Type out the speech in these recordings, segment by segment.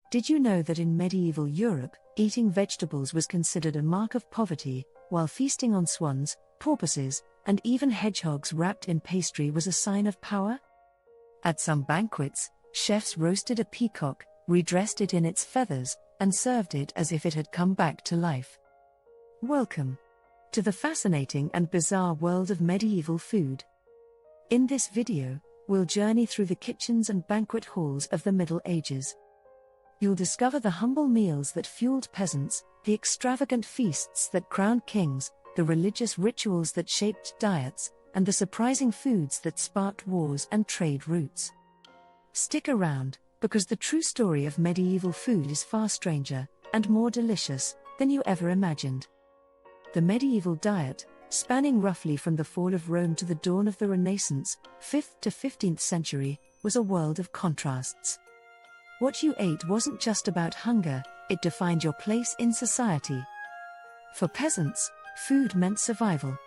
Did you know that in medieval Europe, eating vegetables was considered a mark of poverty, while feasting on swans, porpoises, and even hedgehogs wrapped in pastry was a sign of power? At some banquets, chefs roasted a peacock, redressed it in its feathers, and served it as if it had come back to life. Welcome to the fascinating and bizarre world of medieval food. In this video, we'll journey through the kitchens and banquet halls of the Middle Ages. You'll discover the humble meals that fueled peasants, the extravagant feasts that crowned kings, the religious rituals that shaped diets, and the surprising foods that sparked wars and trade routes. Stick around, because the true story of medieval food is far stranger and more delicious than you ever imagined. The medieval diet, spanning roughly from the fall of Rome to the dawn of the Renaissance, 5th to 15th century, was a world of contrasts. What you ate wasn't just about hunger, it defined your place in society. For peasants, food meant survival.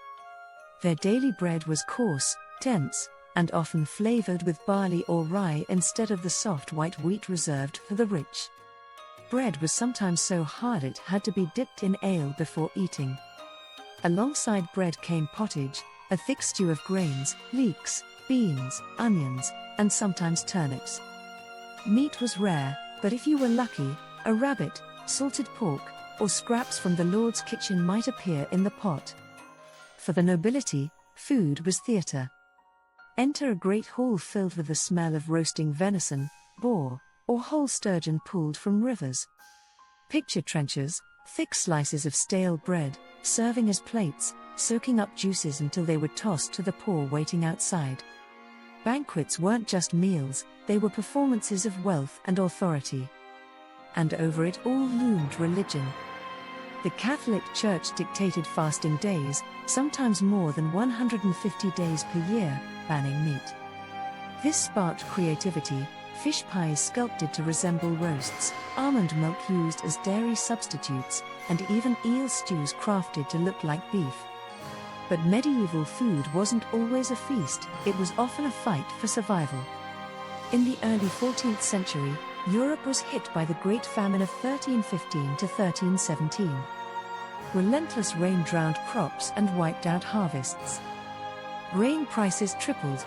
Their daily bread was coarse, dense, and often flavored with barley or rye instead of the soft white wheat reserved for the rich. Bread was sometimes so hard it had to be dipped in ale before eating. Alongside bread came pottage, a thick stew of grains, leeks, beans, onions, and sometimes turnips. Meat was rare, but if you were lucky, a rabbit, salted pork, or scraps from the Lord's kitchen might appear in the pot. For the nobility, food was theatre. Enter a great hall filled with the smell of roasting venison, boar, or whole sturgeon pulled from rivers. Picture trenchers, thick slices of stale bread, serving as plates, soaking up juices until they were tossed to the poor waiting outside. Banquets weren't just meals, they were performances of wealth and authority. And over it all loomed religion. The Catholic Church dictated fasting days, sometimes more than 150 days per year, banning meat. This sparked creativity, fish pies sculpted to resemble roasts, almond milk used as dairy substitutes, and even eel stews crafted to look like beef. But medieval food wasn't always a feast, it was often a fight for survival. In the early 14th century, Europe was hit by the Great Famine of 1315 to 1317. Relentless rain drowned crops and wiped out harvests. Grain prices tripled.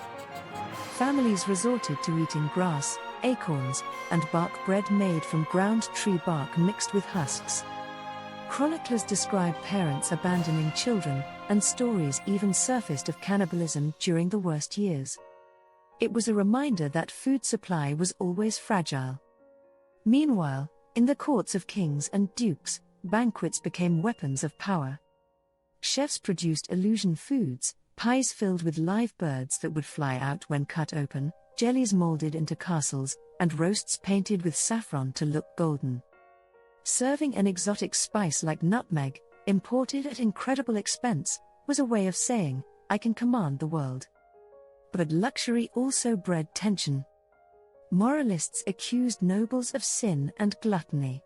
Families resorted to eating grass, acorns, and bark bread made from ground tree bark mixed with husks. Chroniclers describe parents abandoning children, and stories even surfaced of cannibalism during the worst years. It was a reminder that food supply was always fragile. Meanwhile, in the courts of kings and dukes, banquets became weapons of power. Chefs produced illusion foods, pies filled with live birds that would fly out when cut open, jellies molded into castles, and roasts painted with saffron to look golden. Serving an exotic spice like nutmeg, imported at incredible expense, was a way of saying, "I can command the world." But luxury also bred tension. Moralists accused nobles of sin and gluttony.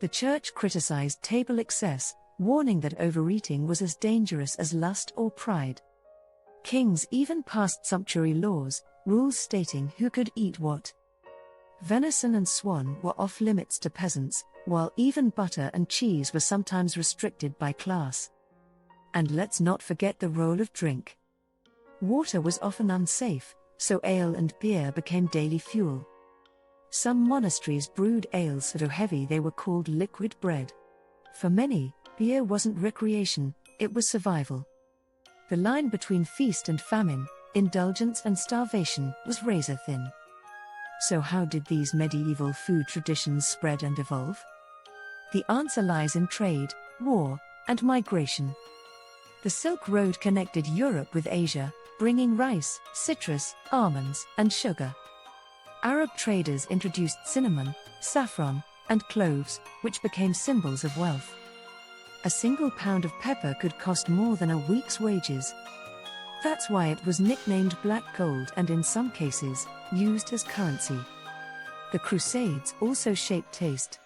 The church criticized table excess, warning that overeating was as dangerous as lust or pride. Kings even passed sumptuary laws, rules stating who could eat what. Venison and swan were off limits to peasants, while even butter and cheese were sometimes restricted by class. And let's not forget the role of drink. Water was often unsafe, so ale and beer became daily fuel. Some monasteries brewed ales so heavy they were called liquid bread. For many, beer wasn't recreation, it was survival. The line between feast and famine, indulgence and starvation, was razor thin. So how did these medieval food traditions spread and evolve? The answer lies in trade, war, and migration. The Silk Road connected Europe with Asia, bringing rice, citrus, almonds, and sugar. Arab traders introduced cinnamon, saffron, and cloves, which became symbols of wealth. A single pound of pepper could cost more than a week's wages. That's why it was nicknamed black gold and in some cases, used as currency. The Crusades also shaped taste.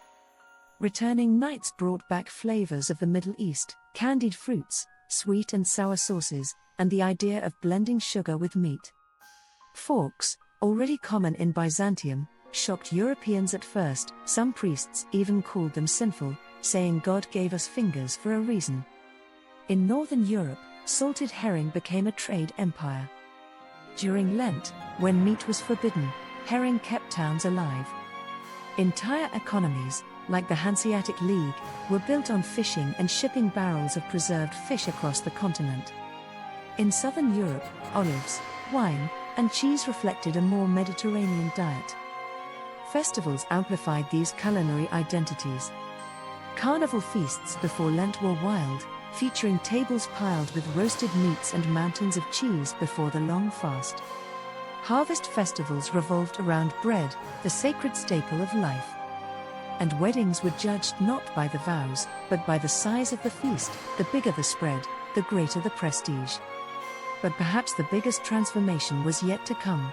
Returning knights brought back flavors of the Middle East, candied fruits, sweet and sour sauces, and the idea of blending sugar with meat. Forks, already common in Byzantium, shocked Europeans at first. Some priests even called them sinful, saying God gave us fingers for a reason. In Northern Europe, salted herring became a trade empire. During Lent, when meat was forbidden, herring kept towns alive. Entire economies, like the Hanseatic League, were built on fishing and shipping barrels of preserved fish across the continent. In southern Europe, olives, wine, and cheese reflected a more Mediterranean diet. Festivals amplified these culinary identities. Carnival feasts before Lent were wild, featuring tables piled with roasted meats and mountains of cheese before the long fast. Harvest festivals revolved around bread, the sacred staple of life. And weddings were judged not by the vows, but by the size of the feast. The bigger the spread, the greater the prestige. But perhaps the biggest transformation was yet to come.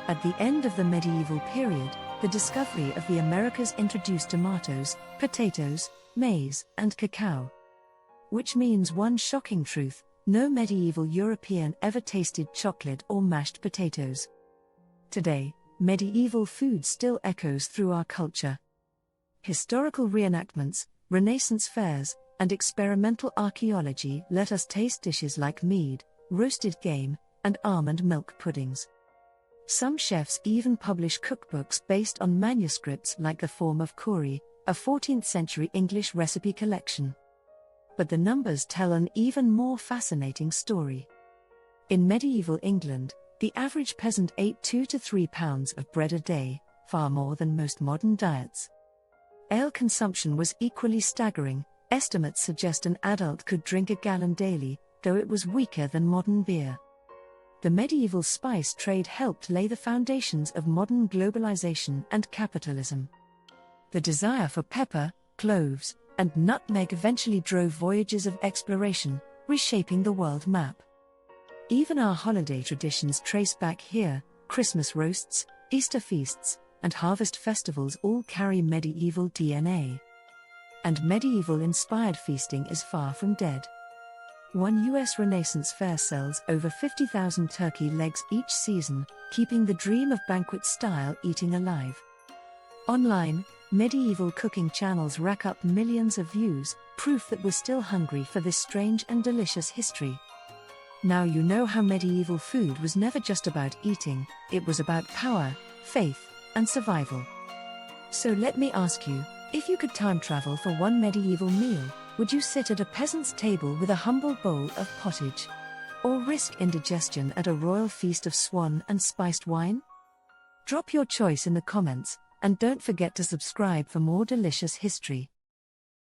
At the end of the medieval period, the discovery of the Americas introduced tomatoes, potatoes, maize, and cacao. Which means one shocking truth: no medieval European ever tasted chocolate or mashed potatoes. Today, medieval food still echoes through our culture. Historical reenactments, Renaissance fairs, and experimental archaeology let us taste dishes like mead, roasted game, and almond milk puddings. Some chefs even publish cookbooks based on manuscripts like the Form of Cury, a 14th-century English recipe collection. But the numbers tell an even more fascinating story. In medieval England, the average peasant ate 2 to 3 pounds of bread a day, far more than most modern diets. Ale consumption was equally staggering. Estimates suggest an adult could drink a gallon daily, though it was weaker than modern beer. The medieval spice trade helped lay the foundations of modern globalization and capitalism. The desire for pepper, cloves, and nutmeg eventually drove voyages of exploration, reshaping the world map. Even our holiday traditions trace back here. Christmas roasts, Easter feasts, and harvest festivals all carry medieval DNA. And medieval-inspired feasting is far from dead. One U.S. Renaissance fair sells over 50,000 turkey legs each season, keeping the dream of banquet-style eating alive. Online, medieval cooking channels rack up millions of views, proof that we're still hungry for this strange and delicious history. Now you know how medieval food was never just about eating, it was about power, faith, and survival. So let me ask you, if you could time travel for one medieval meal, would you sit at a peasant's table with a humble bowl of pottage? Or risk indigestion at a royal feast of swan and spiced wine? Drop your choice in the comments, and don't forget to subscribe for more delicious history.